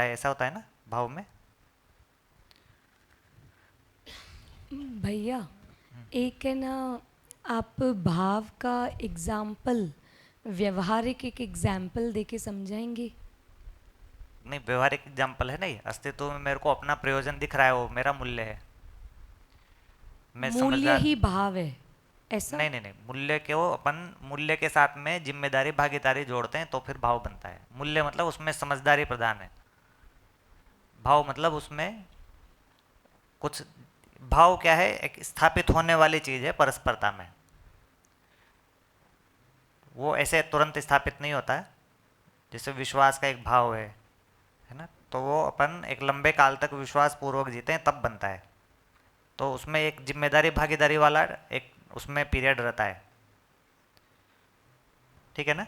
है, ऐसा होता है ना भाव में। भैया, एक है ना, आप भाव का एग्जाम्पल, व्यवहारिक एक एग्जाम्पल देके समझाएंगे? नहीं, व्यवहारिक एग्जाम्पल है नहीं, अस्तित्व में मेरे को अपना प्रयोजन दिख रहा है, वो मेरा मूल्य है, मैं मूल्य समझदार। ही भाव है, ऐसा? नहीं नहीं नहीं, मूल्य के वो अपन मूल्य के साथ में जिम्मेदारी भागीदारी जोड़ते हैं तो फिर भाव बनता है। मूल्य मतलब उसमें समझदारी प्रधान है, भाव मतलब उसमें कुछ, भाव क्या है, एक स्थापित होने वाली चीज है परस्परता में, वो ऐसे तुरंत स्थापित नहीं होता है। जैसे विश्वास का एक भाव है ना, तो वो अपन एक लंबे काल तक विश्वास पूर्वक जीते हैं तब बनता है। तो उसमें एक जिम्मेदारी भागीदारी वाला एक उसमें पीरियड रहता है, ठीक है ना।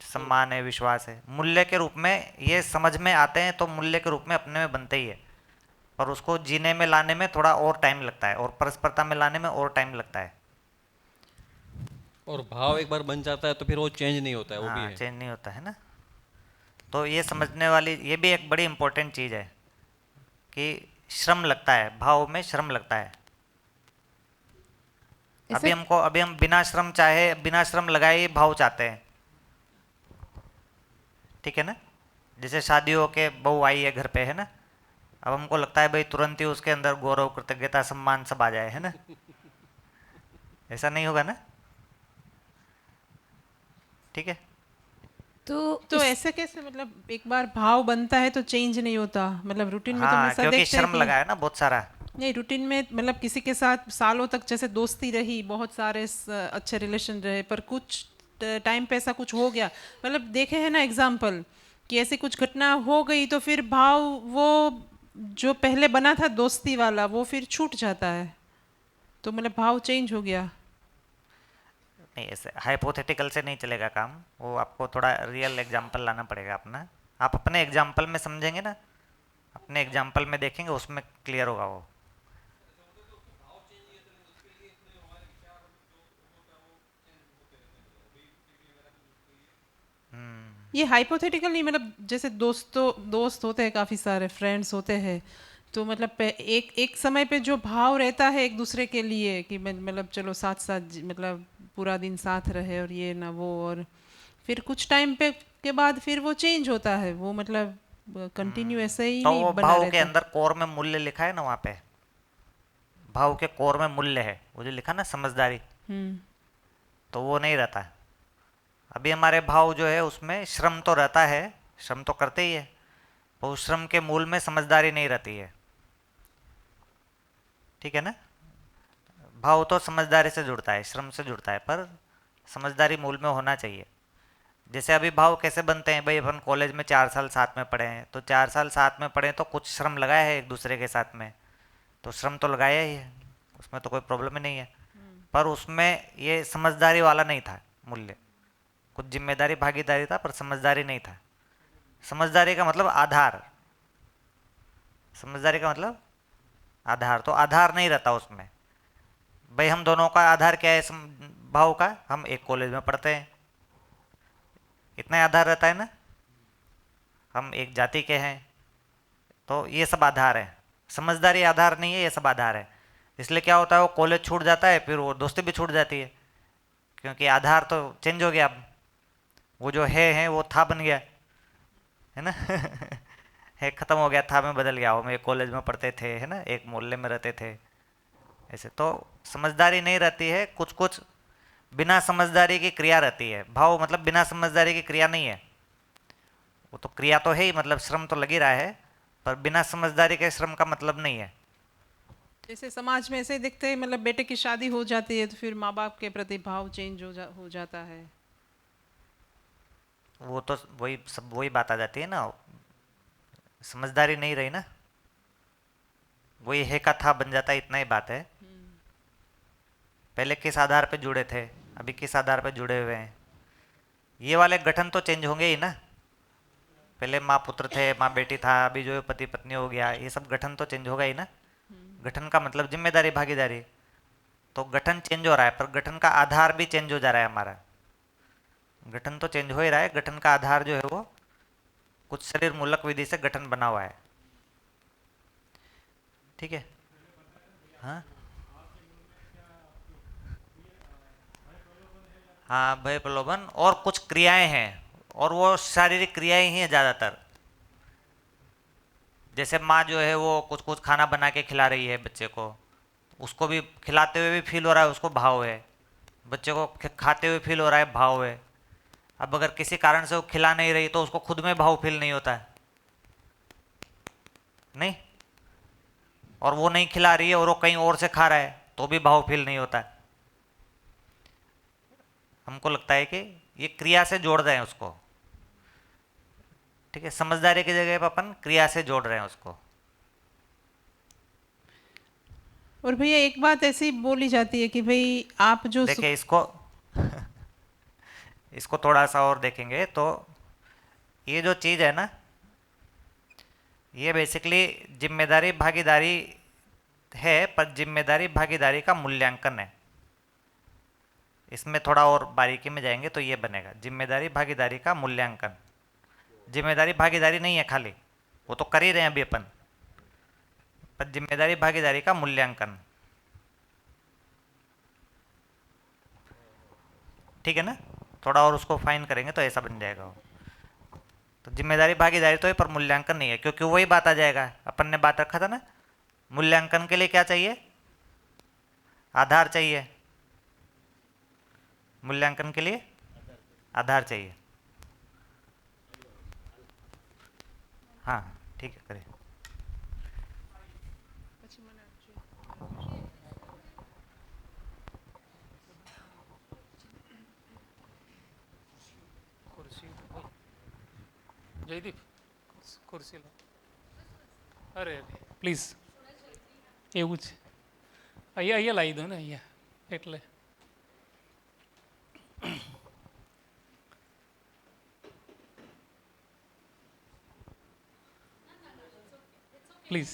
सम्मान है, विश्वास है, मूल्य के रूप में ये समझ में आते हैं तो मूल्य के रूप में अपने में बनते ही है, पर उसको जीने में लाने में थोड़ा और टाइम लगता है, और परस्परता में लाने में और टाइम लगता है। और भाव एक बार बन जाता है तो फिर वो चेंज नहीं होता है, वो भी हाँ, है। चेंज नहीं होता है ना। तो ये समझने वाली, ये भी एक बड़ी इंपॉर्टेंट चीज़ है कि श्रम लगता है, भाव में श्रम लगता है। ऐसे अभी हम बिना श्रम चाहे, बिना श्रम लगाए भाव चाहते हैं, ठीक है ना। जैसे शादियों के बहू आई है घर पे, है ना, अब हमको लगता है भाई तुरंत ही उसके अंदर गौरव कृतज्ञता सम्मान सब आ जाए, है ना। ऐसा नहीं होगा ना, ठीक है। तो तो ऐसे कैसे, मतलब एक बार भाव बनता है तो चेंज नहीं होता? मतलब रूटीन में तो हम हाँ, ऐसा क्योंकि देखते हैं श्रम कि लगा है ना बहुत सारा। नहीं, रूटीन में मतलब किसी के साथ सालों तक जैसे दोस्ती रही, बहुत सारे अच्छे रिलेशन रहे, पर कुछ टाइम पे ऐसा कुछ हो गया, मतलब देखे हैं ना एग्जाम्पल, कि ऐसी कुछ घटना हो गई तो फिर भाव, वो जो पहले बना था दोस्ती वाला, वो फिर छूट जाता है, तो मतलब भाव चेंज हो गया। नहीं, ऐसे हाइपोथेटिकल से नहीं चलेगा काम, वो आपको थोड़ा रियल एग्जाम्पल लाना पड़ेगा अपना। आप अपने एग्जाम्पल में समझेंगे ना, अपने एग्जाम्पल में देखेंगे, उसमें क्लियर होगा वो। ये हाइपोथेटिकल नहीं, मतलब जैसे दोस्त होते हैं, काफ़ी सारे फ्रेंड्स होते हैं, तो मतलब एक एक समय पे जो भाव रहता है एक दूसरे के लिए कि मतलब चलो साथ साथ मतलब पूरा दिन साथ रहे और ये ना वो, और फिर कुछ टाइम पे के बाद फिर वो चेंज होता है, वो मतलब कंटिन्यू ऐसे ही तो नहीं वो बना भाव के रहता। अंदर कोर में मूल्य लिखा है ना, वहाँ पे भाव के कोर में मूल्य है, वो जो लिखा ना समझदारी, हम्म। तो वो नहीं रहता है। अभी हमारे भाव जो है उसमें श्रम तो रहता है, श्रम तो करते ही है, पर उस श्रम के मूल में समझदारी नहीं रहती है, ठीक है ना। भाव तो समझदारी से जुड़ता है, श्रम से जुड़ता है, पर समझदारी मूल में होना चाहिए। जैसे अभी भाव कैसे बनते हैं भाई, अपन कॉलेज में 4 साल साथ में पढ़े हैं, तो 4 साल साथ में पढ़े तो कुछ श्रम लगाया है एक दूसरे के साथ में, तो श्रम तो लगाया ही है, उसमें तो कोई प्रॉब्लम ही नहीं है। पर उसमें ये समझदारी वाला नहीं था मूल्य, कुछ जिम्मेदारी भागीदारी था पर समझदारी नहीं था। समझदारी का मतलब आधार, समझदारी का मतलब आधार, तो आधार नहीं रहता उसमें। भाई हम दोनों का आधार क्या है, भाव का, हम एक कॉलेज में पढ़ते हैं, इतना ही आधार रहता है ना। हम एक जाति के हैं, तो ये सब आधार है। समझदारी आधार नहीं है, ये सब आधार है। इसलिए क्या होता है, वो कॉलेज छूट जाता है, फिर वो दोस्ती भी छूट जाती है, क्योंकि आधार तो चेंज हो गया अब, वो जो है वो था बन गया, है ना। है खत्म हो गया, था में बदल गया, हम एक कॉलेज में पढ़ते थे, है ना, एक मोहल्ले में रहते थे, ऐसे तो समझदारी नहीं रहती है। कुछ कुछ बिना समझदारी की क्रिया रहती है, भाव मतलब बिना समझदारी की क्रिया नहीं है, वो तो क्रिया तो है ही, मतलब श्रम तो लग ही रहा है, पर बिना समझदारी के श्रम का मतलब नहीं है। जैसे समाज में ऐसे देखते हैं, मतलब बेटे की शादी हो जाती है तो फिर माँ बाप के प्रति भाव चेंज हो जाता है। वो तो वही सब वही बात आ जाती है ना, समझदारी नहीं रही ना, वही है का था बन जाता है, इतना ही बात है। पहले किस आधार पे जुड़े थे, अभी किस आधार पे जुड़े हुए हैं, ये वाले गठन तो चेंज होंगे ही ना। पहले माँ पुत्र थे, माँ बेटी था, अभी जो पति पत्नी हो गया, ये सब गठन तो चेंज होगा ही ना। गठन का मतलब जिम्मेदारी भागीदारी, तो गठन चेंज हो रहा है, पर गठन का आधार भी चेंज हो जा रहा है हमारा। गठन तो चेंज हो ही रहा है, गठन का आधार जो है वो कुछ शरीर मूलक विधि से गठन बना हुआ है। ठीक है। हाँ हाँ, भय प्रलोभन और कुछ क्रियाएं हैं, और वो शारीरिक क्रियाएं ही हैं ज़्यादातर। जैसे माँ जो है वो कुछ कुछ खाना बना के खिला रही है बच्चे को, उसको भी खिलाते हुए भी फील हो रहा है, उसको भाव है। बच्चे को खाते हुए फील हो रहा है, भाव है। अब अगर किसी कारण से वो खिला नहीं रही तो उसको खुद में भाव फील नहीं होता है, नहीं। और वो नहीं खिला रही है और वो कहीं और से खा रहा है तो भी भाव फील नहीं होता है। हमको लगता है कि ये क्रिया से जोड़ रहे हैं उसको। ठीक है, समझदारी की जगह पर अपन क्रिया से जोड़ रहे हैं उसको। और भैया एक बात ऐसी बोली जाती है कि भाई आप जो देखिए इसको इसको थोड़ा सा और देखेंगे तो ये जो चीज़ है ना, ये बेसिकली जिम्मेदारी भागीदारी है, पर जिम्मेदारी भागीदारी का मूल्यांकन है। इसमें थोड़ा और बारीकी में जाएंगे तो ये बनेगा जिम्मेदारी भागीदारी का मूल्यांकन। जिम्मेदारी भागीदारी नहीं है खाली, वो तो कर ही रहे हैं अभी अपन, पर जिम्मेदारी भागीदारी का मूल्यांकन। ठीक है ना, थोड़ा और उसको फाइन करेंगे तो ऐसा बन जाएगा वो। तो जिम्मेदारी भागीदारी तो है पर मूल्यांकन नहीं है, क्योंकि वही बात आ जाएगा। अपन ने बात रखा था ना, मूल्यांकन के लिए क्या चाहिए? आधार चाहिए। मूल्यांकन के लिए आधार चाहिए। हाँ ठीक है, करिए। જયદીપ ખુરશી લો. અરે અરે પ્લીઝ, એવું છે. અહીંયા અહીંયા લાવી દો ને, અહીંયા એટલે પ્લીઝ.